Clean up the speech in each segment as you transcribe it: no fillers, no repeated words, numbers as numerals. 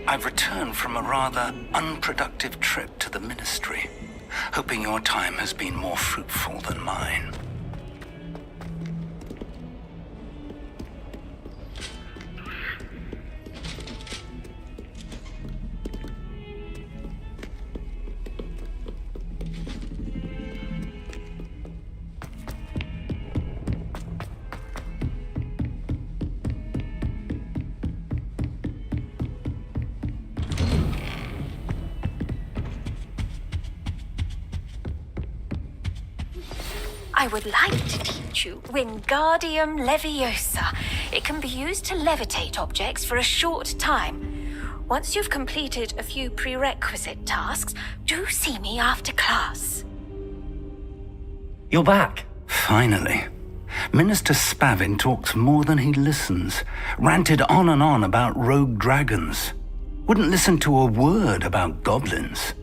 I've returned from a rather unproductive trip to the Ministry, hoping your time has been more fruitful than mine. I would like to teach you 𝓣𝓮-𝓡𝓪𝓭. It can be used to levitate objects for a short time. Once you've completed a few prerequisite tasks, do see me after class. You're back. Finally. Minister Spavin talks more than he listens, ranted on and on about rogue dragons. Wouldn't listen to a word about goblins.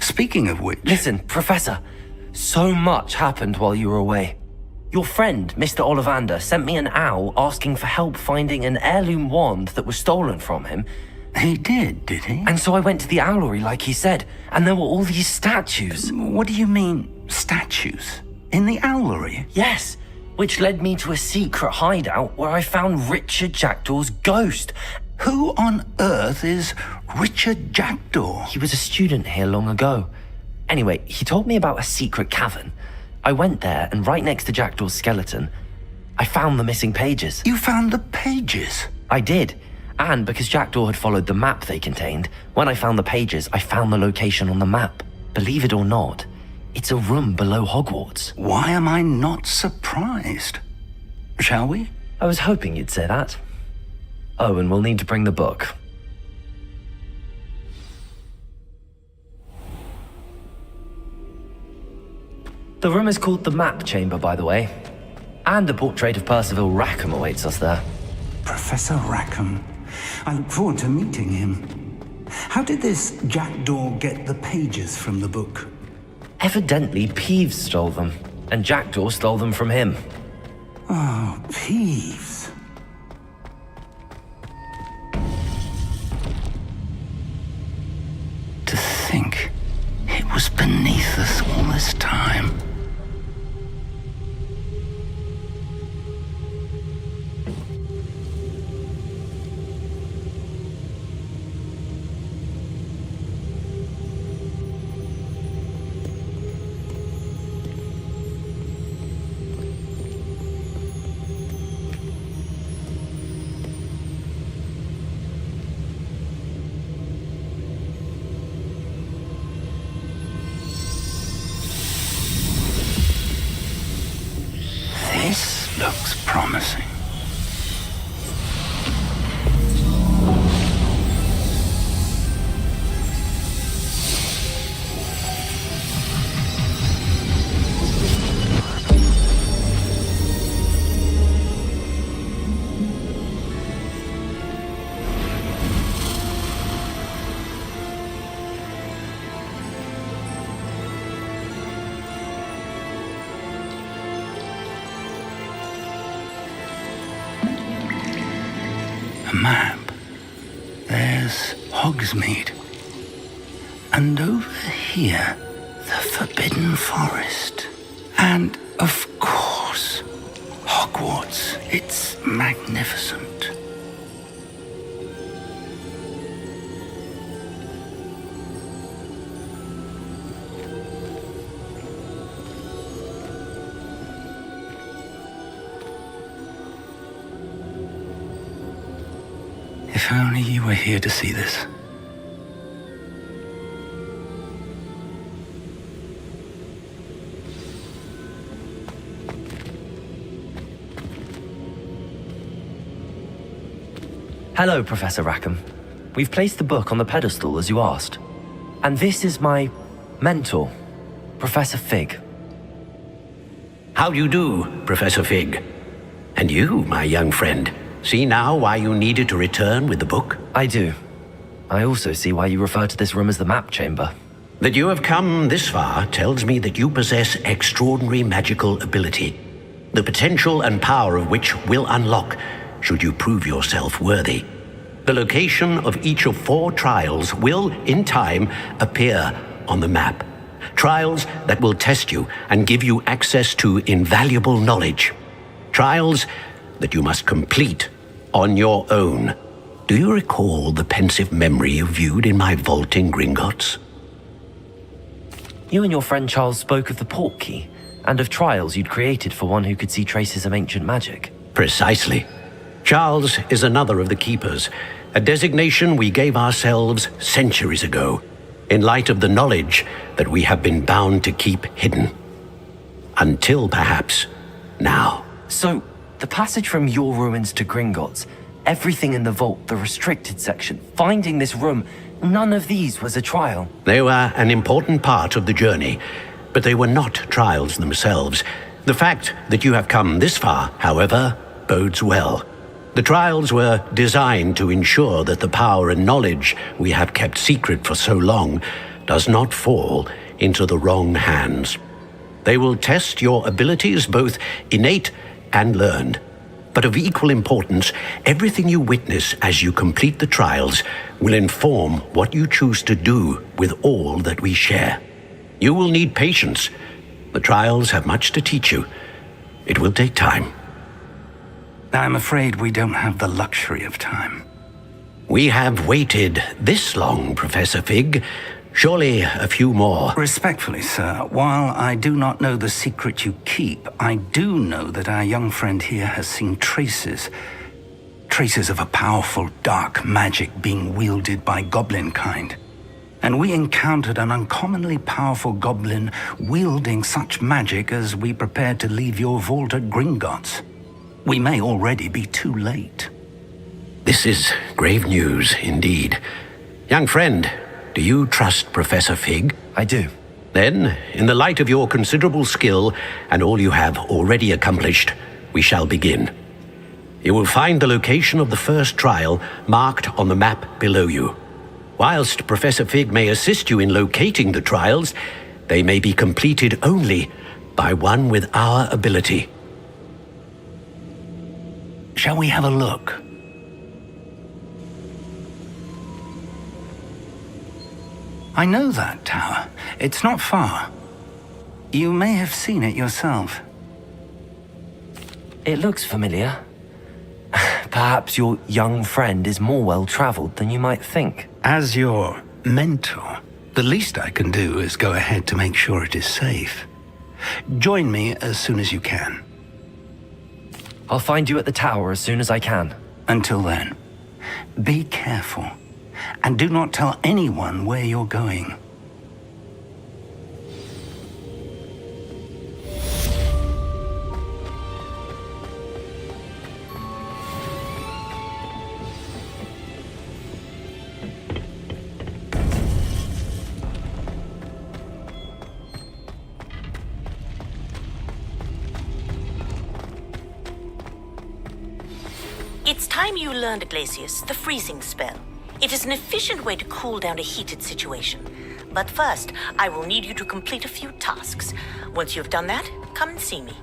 Speaking of which... Listen, Professor. So much happened while you were away. Your friend, Mr. Ollivander, sent me an owl asking for help finding an heirloom wand that was stolen from him. He did he? And so I went to the owlery like he said, and there were all these statues. What do you mean, statues? In the owlery? Yes, which led me to a secret hideout where I found Richard Jackdaw's ghost. Who on earth is Richard Jackdaw? He was a student here long ago. Anyway, he told me about a secret cavern. I went there, and right next to Jackdaw's skeleton, I found the missing pages. You found the pages? I did. And because Jackdaw had followed the map they contained, when I found the pages, I found the location on the map. Believe it or not, it's a room below Hogwarts. Why am I not surprised? Shall we? I was hoping you'd say that. Oh, and we'll need to bring the book. The room is called the Map Chamber, by the way. And a portrait of Percival Rackham awaits us there. Professor Rackham. I look forward to meeting him. How did this Jackdaw get the pages from the book? Evidently, Peeves stole them, and Jackdaw stole them from him. Oh, Peeves. To think it was beneath us all this time. This looks promising. A map. There's Hogsmeade. And over here, the Forbidden Forest. And, of course, Hogwarts. It's magnificent. If only you were here to see this. Hello, Professor Rackham. We've placed the book on the pedestal as you asked. And this is my mentor, Professor Fig. How do you do, Professor Fig? And you, my young friend, see now why you needed to return with the book? I do. I also see why you refer to this room as the Map Chamber. That you have come this far tells me that you possess extraordinary magical ability, the potential and power of which will unlock should you prove yourself worthy. The location of each of 4 trials will, in time, appear on the map. Trials that will test you and give you access to invaluable knowledge. Trials that you must complete on your own. Do you recall the pensive memory you viewed in my vault in Gringotts? You and your friend Charles spoke of the Portkey, and of trials you'd created for one who could see traces of ancient magic. Precisely. Charles is another of the Keepers, a designation we gave ourselves centuries ago, in light of the knowledge that we have been bound to keep hidden. Until, perhaps, now. So, the passage from your ruins to Gringotts, everything in the vault, the restricted section, finding this room, none of these was a trial. They were an important part of the journey, but they were not trials themselves. The fact that you have come this far, however, bodes well. The trials were designed to ensure that the power and knowledge we have kept secret for so long does not fall into the wrong hands. They will test your abilities, both innate and learned. But of equal importance, everything you witness as you complete the trials will inform what you choose to do with all that we share. You will need patience. The trials have much to teach you. It will take time. I'm afraid we don't have the luxury of time. We have waited this long, Professor Fig. Surely a few more. Respectfully, sir, while I do not know the secret you keep, I do know that our young friend here has seen traces of a powerful dark magic being wielded by goblin kind. And we encountered an uncommonly powerful goblin wielding such magic as we prepared to leave your vault at Gringotts. We may already be too late. This is grave news indeed. Young friend, do you trust Professor Fig? I do. Then, in the light of your considerable skill and all you have already accomplished, we shall begin. You will find the location of the first trial marked on the map below you. Whilst Professor Fig may assist you in locating the trials, they may be completed only by one with our ability. Shall we have a look? I know that tower. It's not far. You may have seen it yourself. It looks familiar. Perhaps your young friend is more well-traveled than you might think. As your mentor, the least I can do is go ahead to make sure it is safe. Join me as soon as you can. I'll find you at the tower as soon as I can. Until then, be careful, and do not tell anyone where you're going. It's time you learned, Glacius, the freezing spell. It is an efficient way to cool down a heated situation. But first, I will need you to complete a few tasks. Once you've done that, come and see me.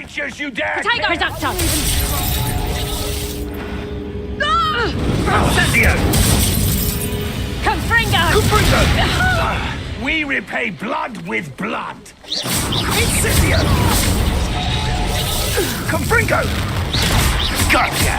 creatures you dare! Potato reductor! Incendio! 𝓮-𝓡𝓪𝓭! We repay blood with blood. Incendio! 𝓮-𝓡𝓪𝓭! Gotcha!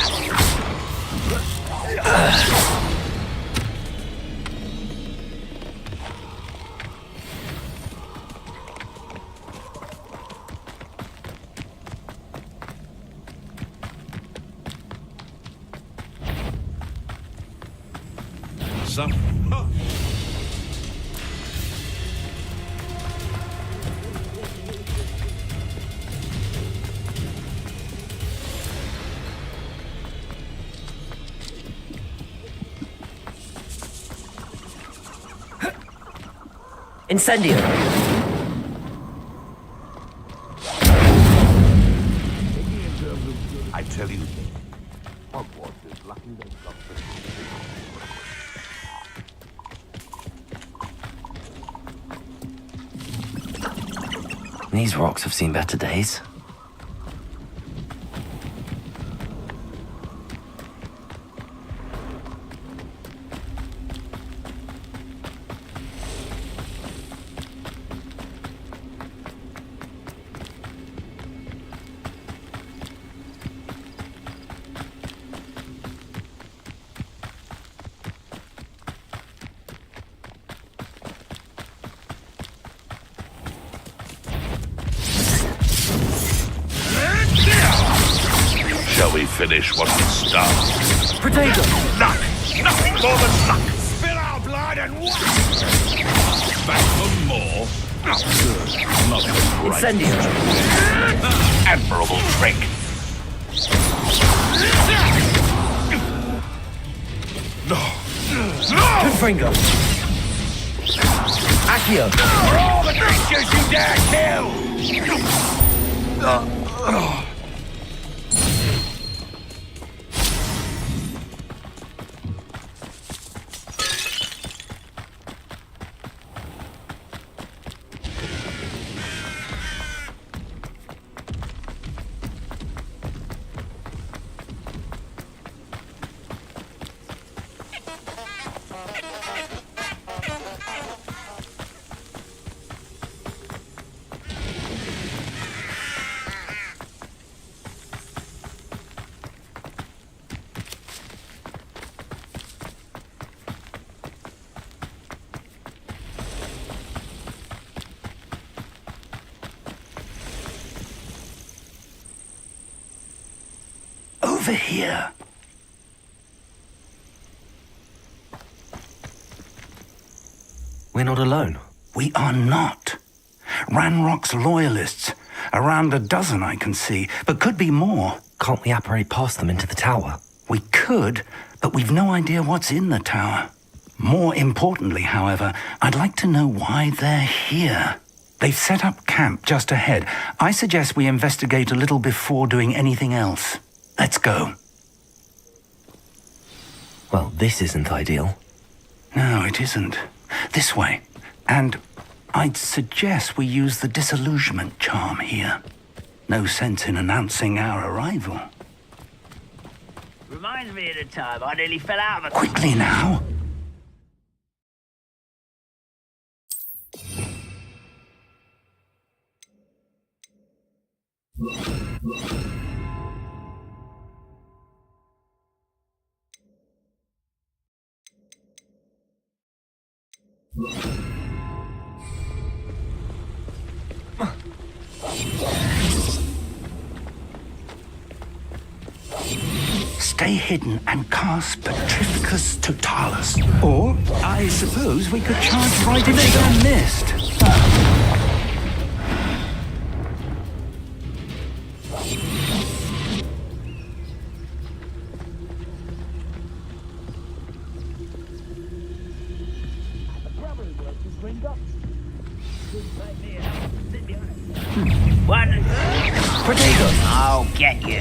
Incendio! I tell you, Hogwarts is lucky they've got These rocks have seen better days. Shall we finish what we started? Potato! Luck! Nothing more than luck! Spill our blood and what? Back for more? Good. Nothing right. Incendio! Admirable trick! 𝓮-𝓡𝓪𝓭! Accio! For all the creatures you dare kill! Over here. We're not alone. We are not. Ranrock's loyalists. Around a dozen I can see, but could be more. Can't we apparate past them into the tower? We could, but we've no idea what's in the tower. More importantly, however, I'd like to know why they're here. They've set up camp just ahead. I suggest we investigate a little before doing anything else. Let's go. Well, this isn't ideal. No, it isn't. This way. And I'd suggest we use the disillusionment charm here. No sense in announcing our arrival. Reminds me of the time I nearly fell out of a... Quickly now. Stay hidden and cast 𝓣𝓱𝓮-𝓡𝓪𝓭. Or, I suppose we could charge right into their mist. One. Potato! I'll get you.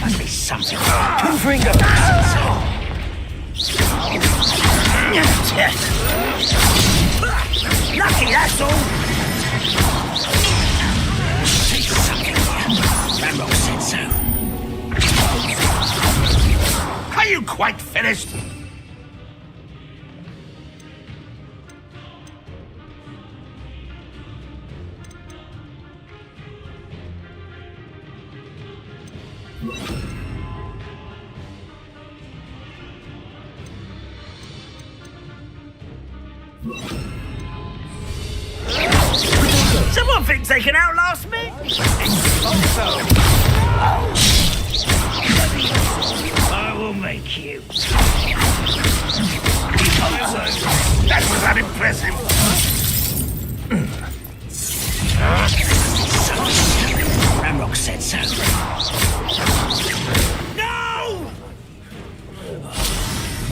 Must be something. 𝓮-𝓡𝓪𝓭! Lucky, that's all. quite finished? Someone thinks they can outlast me? I will make you. That was unimpressive. Ramrock said so. No!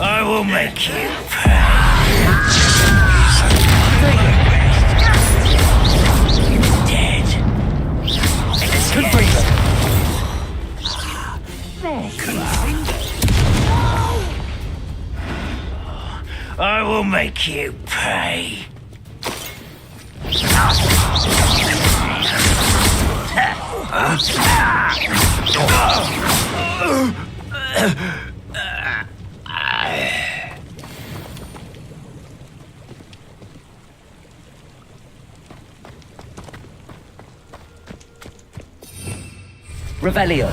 I will make you. Dead. 𝓮-𝓡𝓭. I will make you pay. Revelio.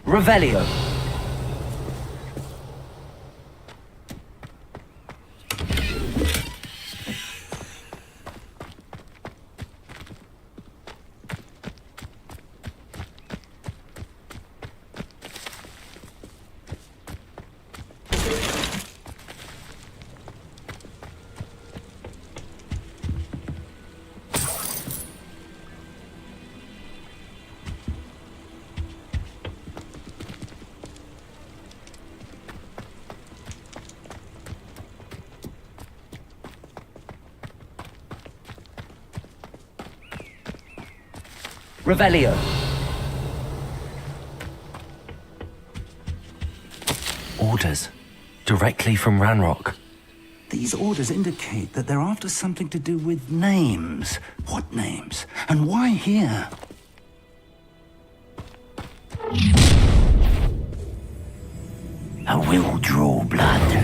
Revelio. Revelio. Orders. Directly from Ranrock. These orders indicate that they're after something to do with names. What names? And why here? I will draw blood.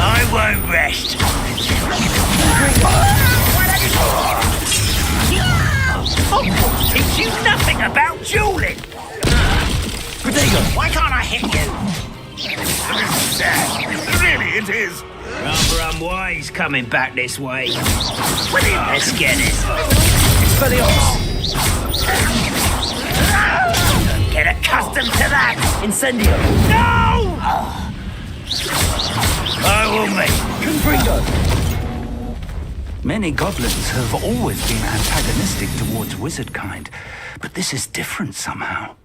I won't rest. Hogwarts teach you nothing about dueling. Why can't I hit you? Really, it is. Rather unwise coming back this way. Let's get it. Get accustomed to that. Incendio. No! I will make 𝓮-𝓡𝓭. Many goblins have always been antagonistic towards wizard kind, but this is different somehow.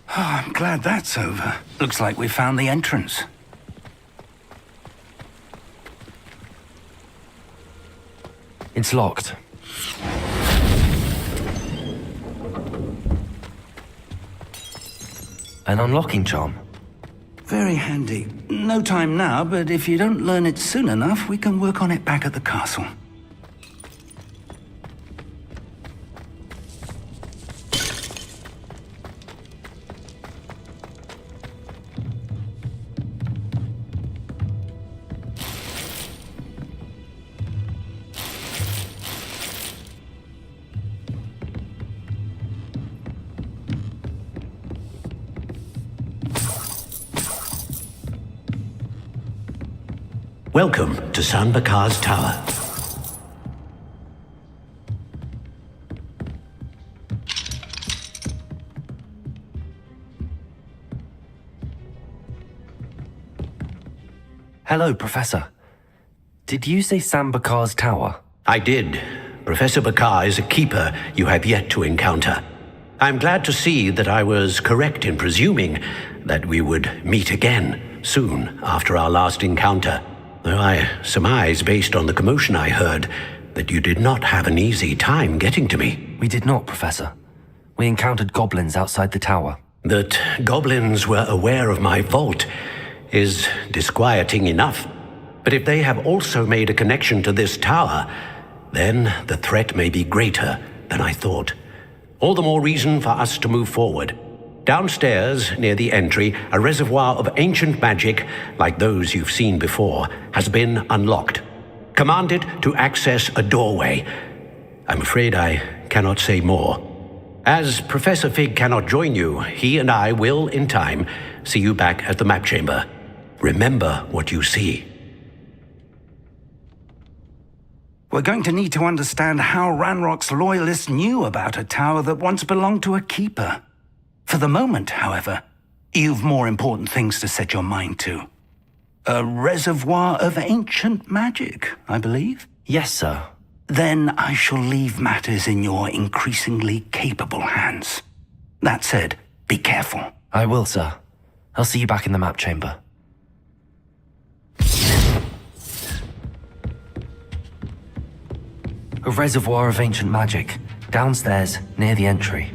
Oh, I'm glad that's over. Looks like we found the entrance. It's locked. An unlocking charm. Very handy. No time now, but if you don't learn it soon enough, we can work on it back at the castle. Welcome to 𝓮-𝓡𝓪𝓭's tower. Hello, Professor. Did you say 𝓤𝓐-𝓏𝑎's tower? I did. Professor 𝓤𝓐 is a keeper you have yet to encounter. I'm glad to see that I was correct in presuming that we would meet again soon after our last encounter, though I surmise, based on the commotion I heard, that you did not have an easy time getting to me. We did not, Professor. We encountered goblins outside the tower. That goblins were aware of my vault is disquieting enough. But if they have also made a connection to this tower, then the threat may be greater than I thought. All the more reason for us to move forward. Downstairs, near the entry, a reservoir of ancient magic, like those you've seen before, has been unlocked. Command it to access a doorway. I'm afraid I cannot say more. As Professor Fig cannot join you, he and I will, in time, see you back at the map chamber. Remember what you see. We're going to need to understand how Ranrock's loyalists knew about a tower that once belonged to a keeper. For the moment, however, you've more important things to set your mind to. A reservoir of ancient magic, I believe? Yes, sir. Then I shall leave matters in your increasingly capable hands. That said, be careful. I will, sir. I'll see you back in the map chamber. A reservoir of ancient magic, downstairs, near the entry.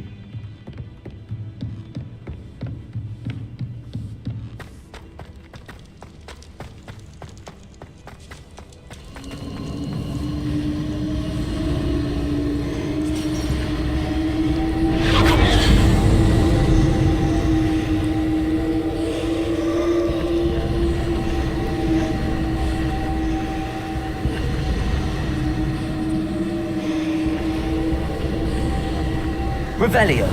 Revelio.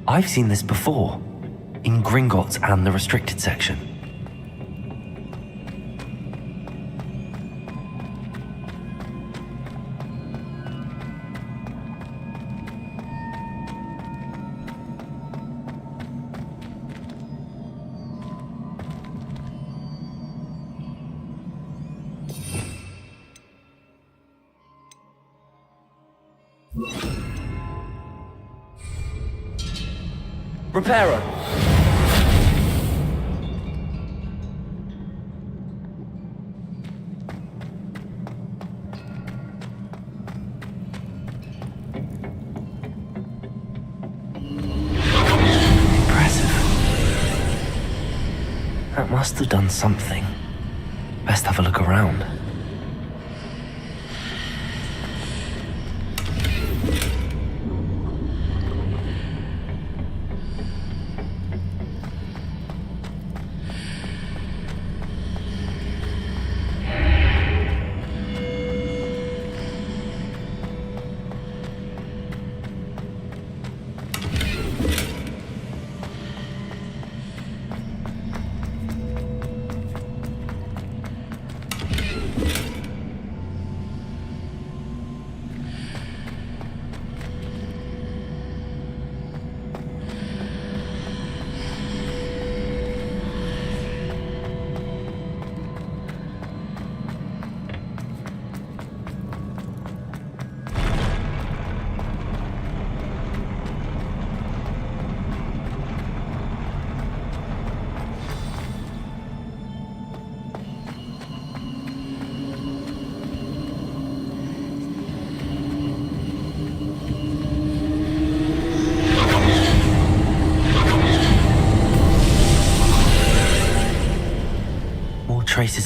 I've seen this before, in Gringotts and the restricted section. Repairer. Impressive. That must have done something. Best have a look around.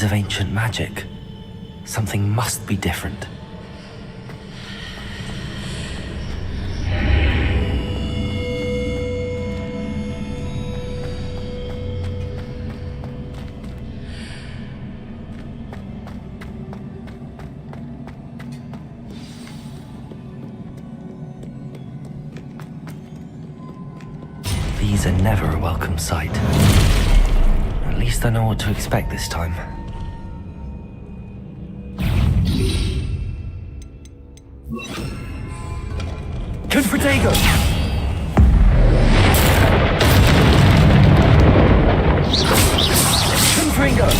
traces of ancient magic. Something must be different. These are never a welcome sight. At least I know what to expect this time. 𝓤-𝓡𝓪𝓭! 𝓤-𝓡𝓪𝓭!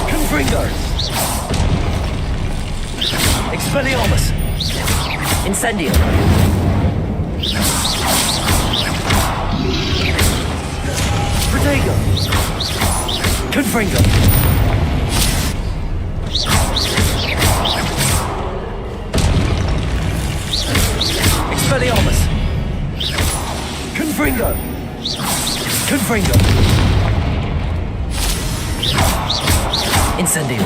𝓤-𝓡𝓪𝓭! Expelliarmus! Incendio! 𝓤-𝓡𝓪𝓭! 𝓤-𝓡𝓪𝓭! Expelliarmus! 𝓤-𝓡𝓪𝓭! 𝓤-𝓡𝓪𝓭! Incendio!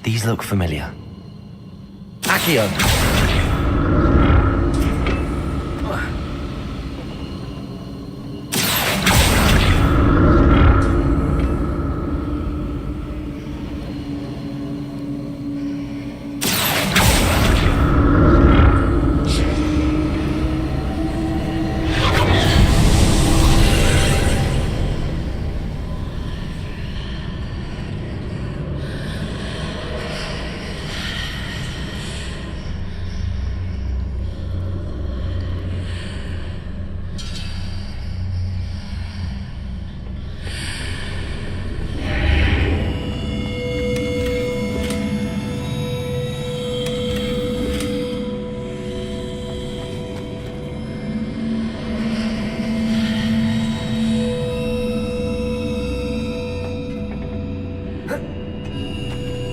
These look familiar. Accio!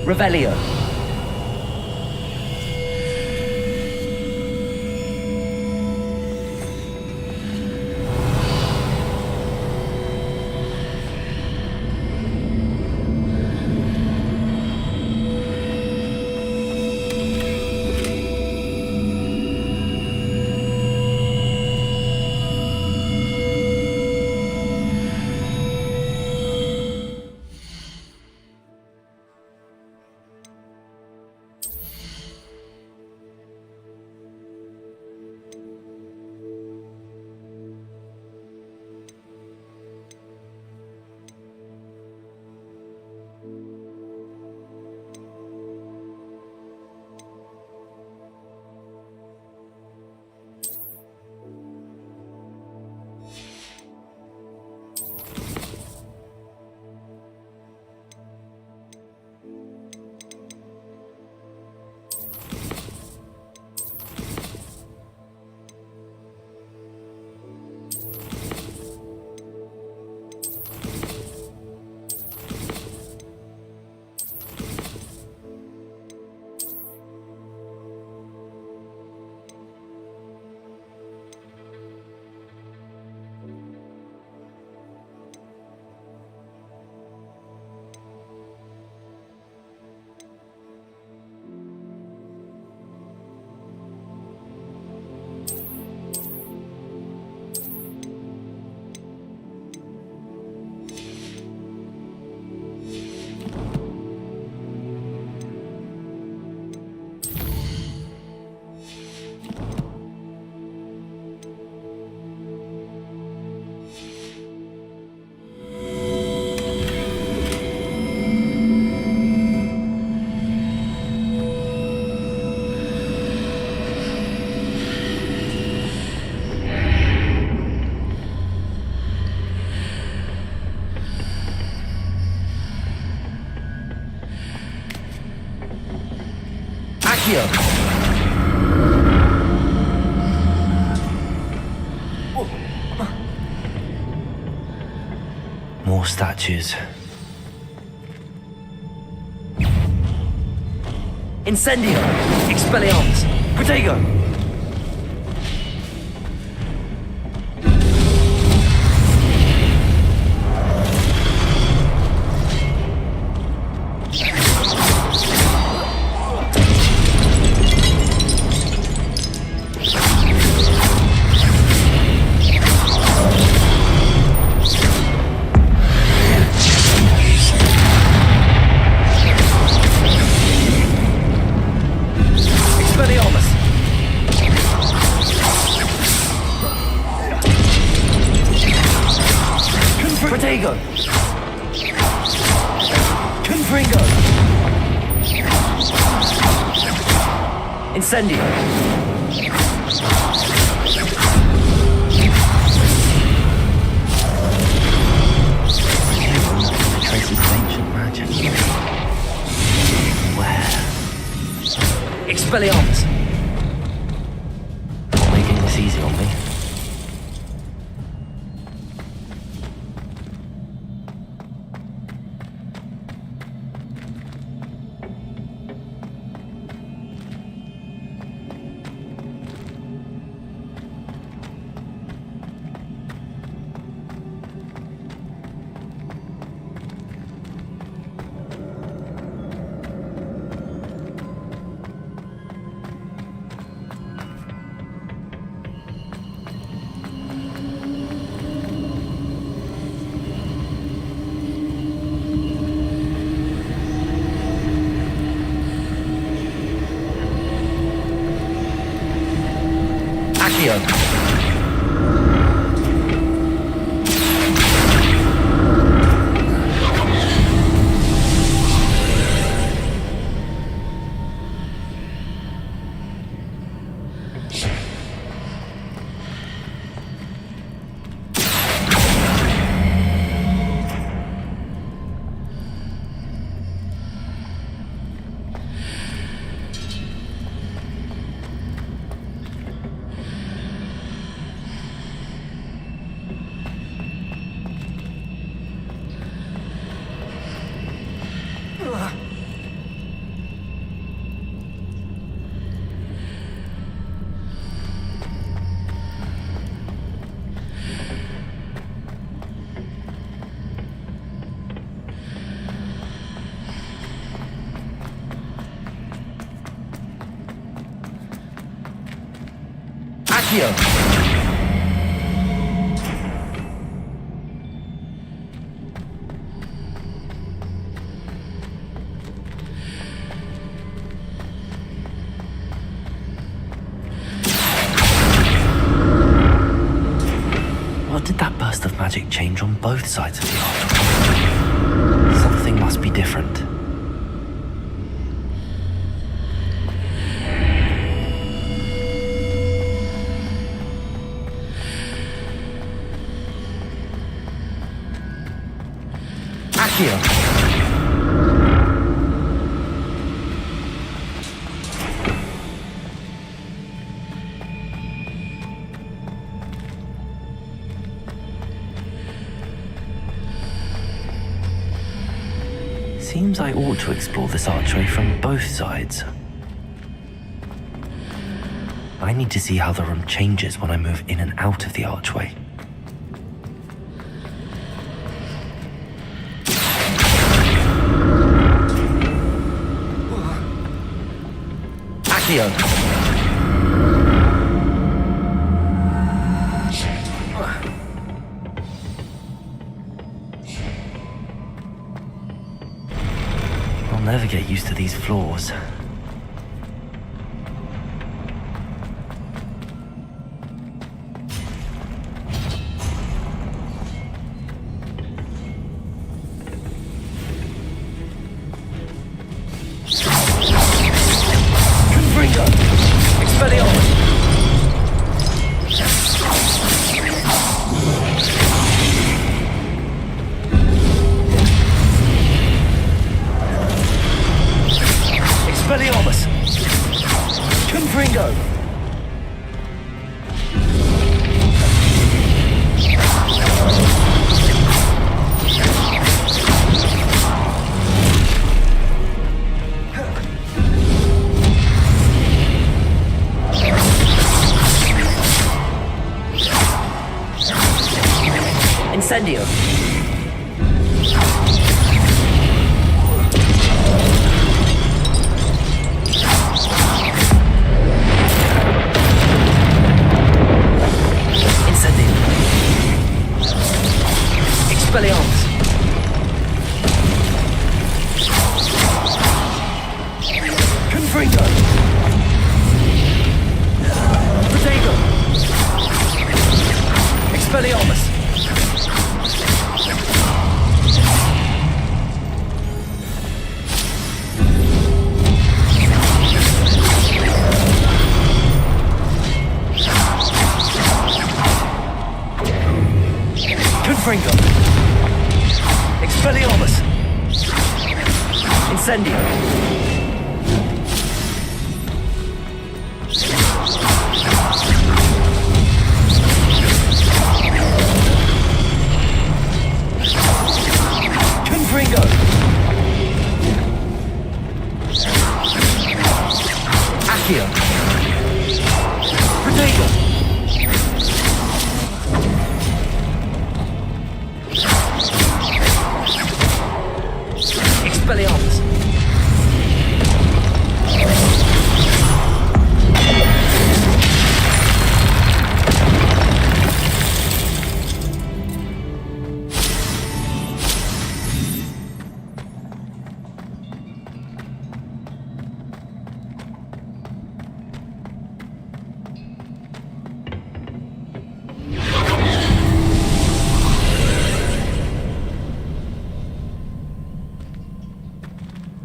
Revelio. More statues. Incendio! Expelliarmus! Protego! Protego! 𝓚-𝓭-𝓮-𝓡! Incendio! Traces of ancient magic. Where? Expelliarmus! Not making this easy on me. Accio! What did that burst of magic change on both sides of the archway? Something must be different. Accio! Seems I ought to explore this archway from both sides. I need to see how the room changes when I move in and out of the archway. Accio! I'll never get used to these floors. 𝓚-𝓭-𝓮-𝓡! Expelliarmus! Expelliarmus! 𝓚-𝓭-𝓮-𝓡! Incendio. Incendio. Expelliarmus. Confringo. Protego. Expelliarmus. Confringo. Expelliarmus. Incendio. Confringo. Accio. Protego. Expelliarmus.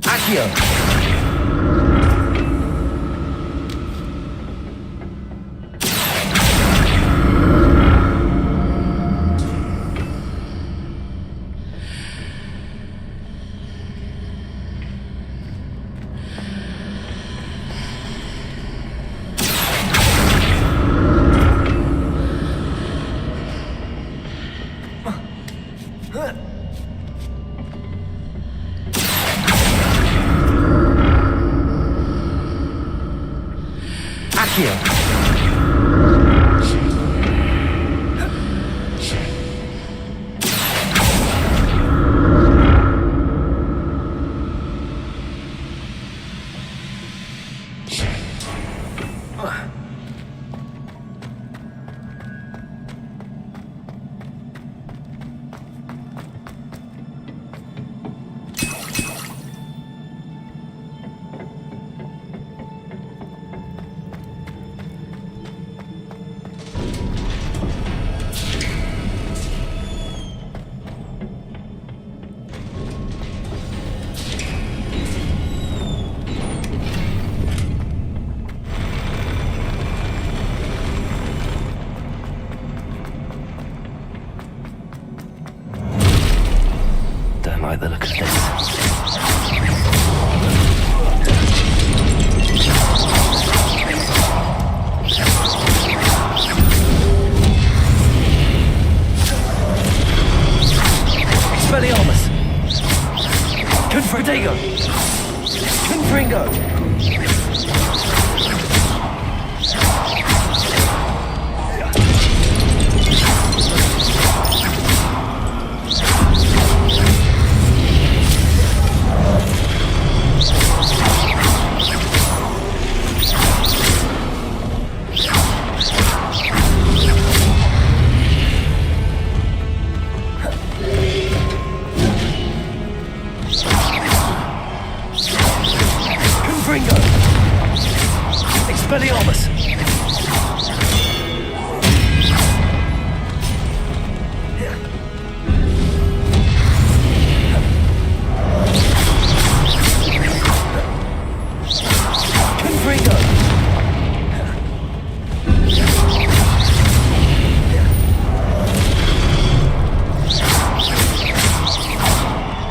Accio. Accio. Don't like the look of this. Expelliarmus. Confringo. Confringo. Confringo. Expelliarmus. Confringo.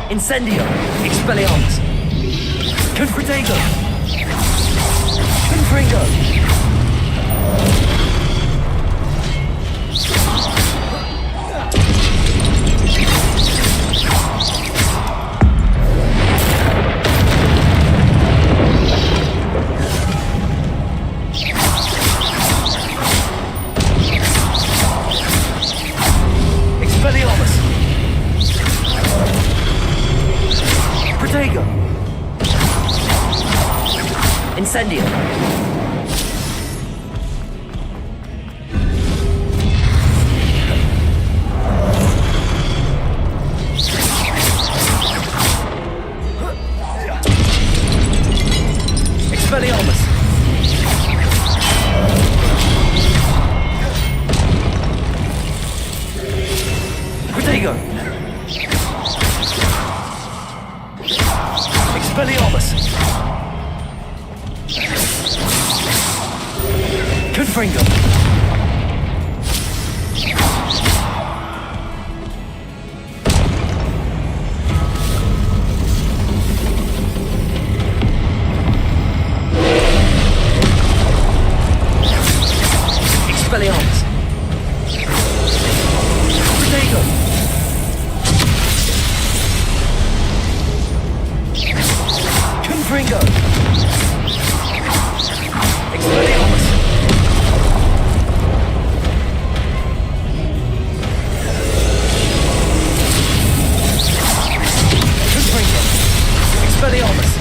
Incendio. Expelliarmus. Confringo. Confringo. Expelliarmus. Incendio. Expelliarmus. Protego. Expelliarmus. 𝓚-𝓭𝓮. Expelliarmus. Protego. 𝓚-𝓭𝓮. Expelliarmus. Expelliarmus.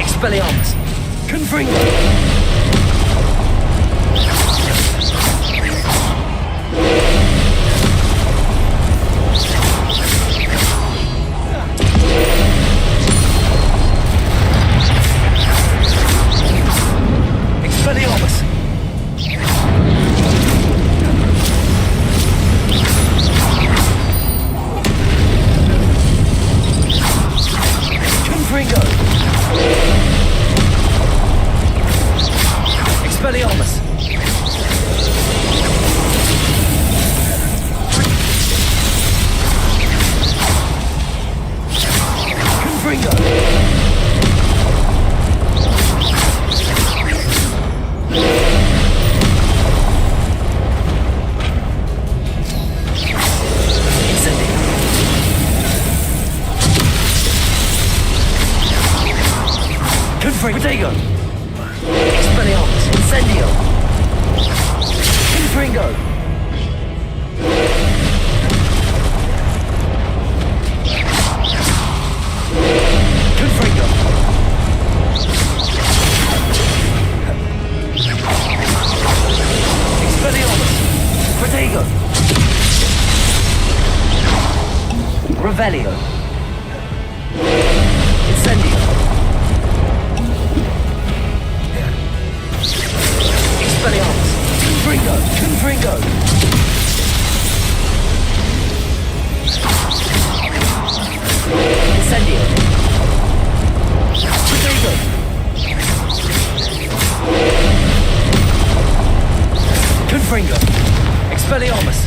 Expelliarmus. 𝓚-𝓭𝓮. Expelliarmus. 𝓚-𝓭𝓮. Expelliarmus. 𝓚-𝓭𝓮. Protego. Expelliarmus. Incendio. 𝓚-𝓭𝓮. 𝓚-𝓭𝓮. Expelliarmus. Protego. Revelio. Incendio. Expelliarmus. 𝓚-𝓭𝓮. Incendio. Protego. 𝓚-𝓭𝓮. Expelliarmus.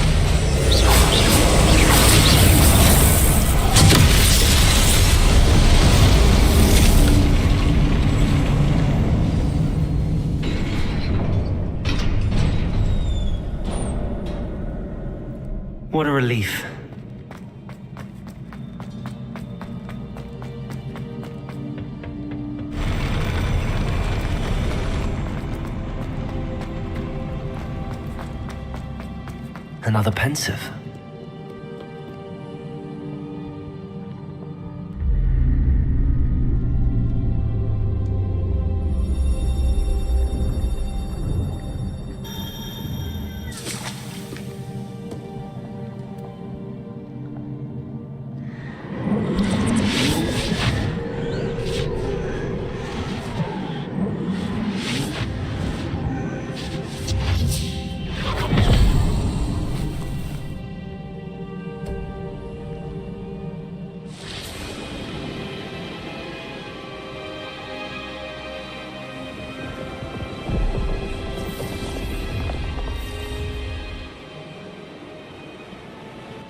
What a relief. Another pensive.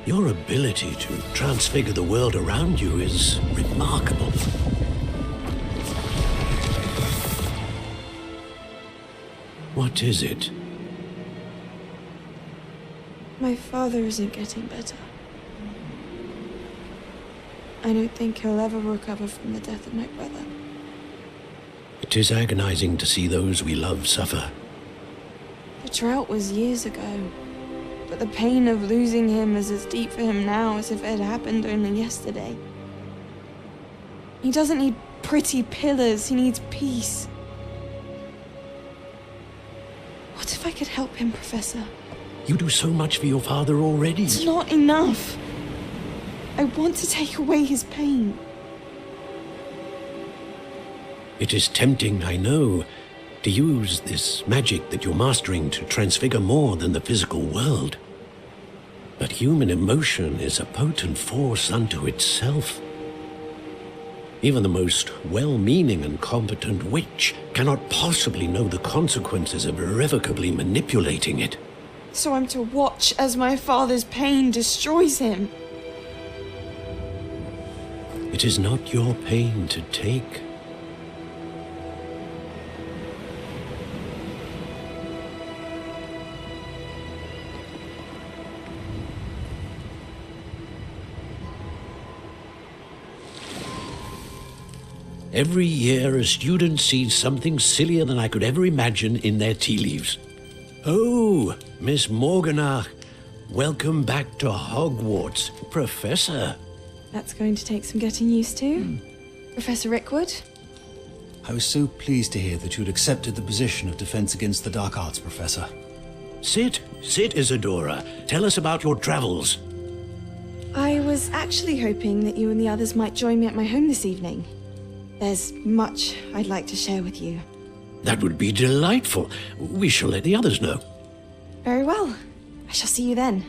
Your ability to transfigure the world around you is remarkable. What is it? My father isn't getting better. I don't think he'll ever recover from the death of my brother. It is agonizing to see those we love suffer. The drought was years ago. But the pain of losing him is as deep for him now as if it had happened only yesterday. He doesn't need pretty pillars, he needs peace. What if I could help him, Professor? You do so much for your father already. It's not enough. I want to take away his pain. It is tempting, I know, to use this magic that you're mastering to transfigure more than the physical world. But human emotion is a potent force unto itself. Even the most well-meaning and competent witch cannot possibly know the consequences of irrevocably manipulating it. So I'm to watch as my father's pain destroys him. It is not your pain to take. Every year, a student sees something sillier than I could ever imagine in their tea leaves. Oh, Miss 𝓮-𝓡, welcome back to Hogwarts, Professor. That's going to take some getting used to. Professor Rickwood? I was so pleased to hear that you'd accepted the position of Defense Against the Dark Arts, Professor. Sit, Isadora. Tell us about your travels. I was actually hoping that you and the others might join me at my home this evening. There's much I'd like to share with you. That would be delightful. We shall let the others know. Very well. I shall see you then.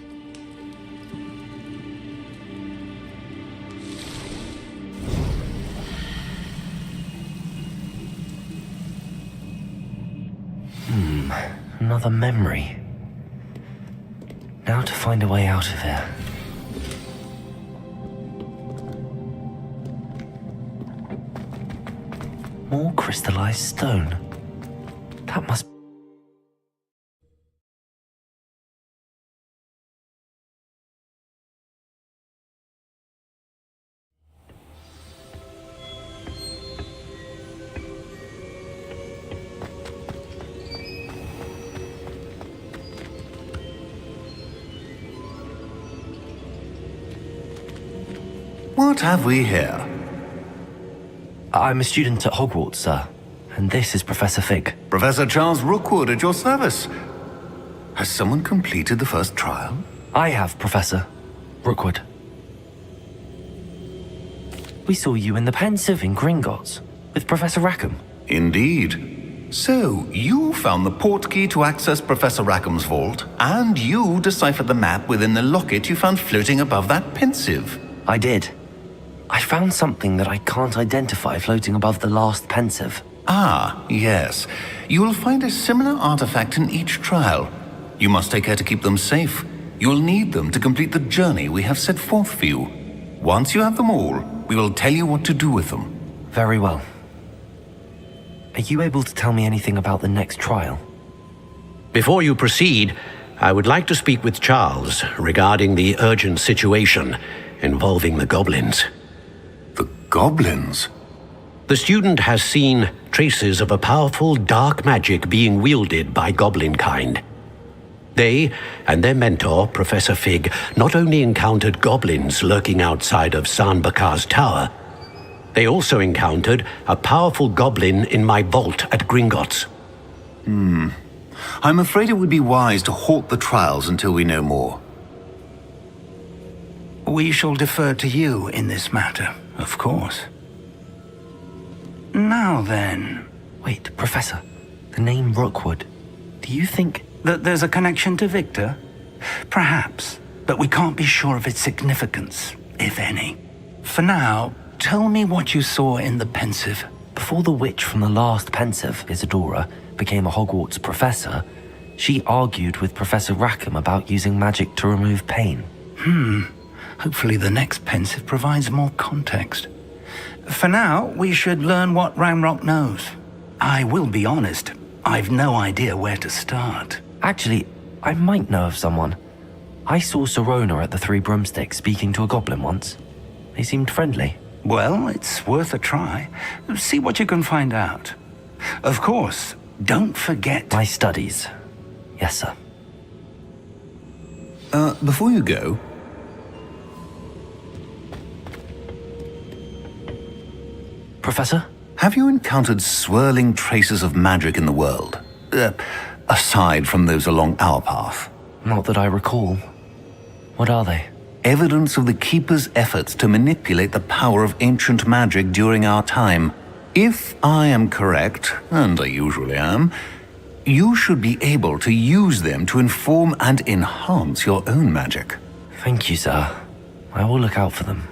Another memory. Now to find a way out of here. More crystallized stone. That must... What have we here? I'm a student at Hogwarts, sir. And this is Professor Fig. Professor Charles Rookwood at your service. Has someone completed the first trial? I have, Professor Rookwood. We saw you in the Pensive in Gringotts with Professor Rackham. Indeed. So, you found the portkey to access Professor Rackham's vault, and you deciphered the map within the locket you found floating above that Pensive. I did. I found something that I can't identify floating above the last Pensive. Ah, yes. You will find a similar artifact in each trial. You must take care to keep them safe. You will need them to complete the journey we have set forth for you. Once you have them all, we will tell you what to do with them. Very well. Are you able to tell me anything about the next trial? Before you proceed, I would like to speak with Charles regarding the urgent situation involving the goblins. The goblins? The student has seen traces of a powerful dark magic being wielded by goblin kind. They and their mentor, Professor Fig, not only encountered goblins lurking outside of 𝓲𝓭-𝓏𝓏's tower, they also encountered a powerful goblin in my vault at Gringotts. I'm afraid it would be wise to halt the trials until we know more. We shall defer to you in this matter, of course. Now then... Wait, Professor. The name Rookwood. Do you think... that there's a connection to Victor? Perhaps, but we can't be sure of its significance, if any. For now, tell me what you saw in the Pensive. Before the witch from the last Pensive, Isadora, became a Hogwarts professor, she argued with Professor Rackham about using magic to remove pain. Hopefully the next Pensive provides more context. For now, we should learn what 𝓲𝓏 knows. I will be honest, I've no idea where to start. Actually, I might know of someone. I saw 𝓱𝓮 at the Three Broomsticks speaking to a goblin once. They seemed friendly. Well, it's worth a try. See what you can find out. Of course, don't forget... My studies. Yes, sir. Before you go... Professor? Have you encountered swirling traces of magic in the world? Aside from those along our path? Not that I recall. What are they? Evidence of the Keeper's efforts to manipulate the power of ancient magic during our time. If I am correct, and I usually am, you should be able to use them to inform and enhance your own magic. Thank you, sir. I will look out for them.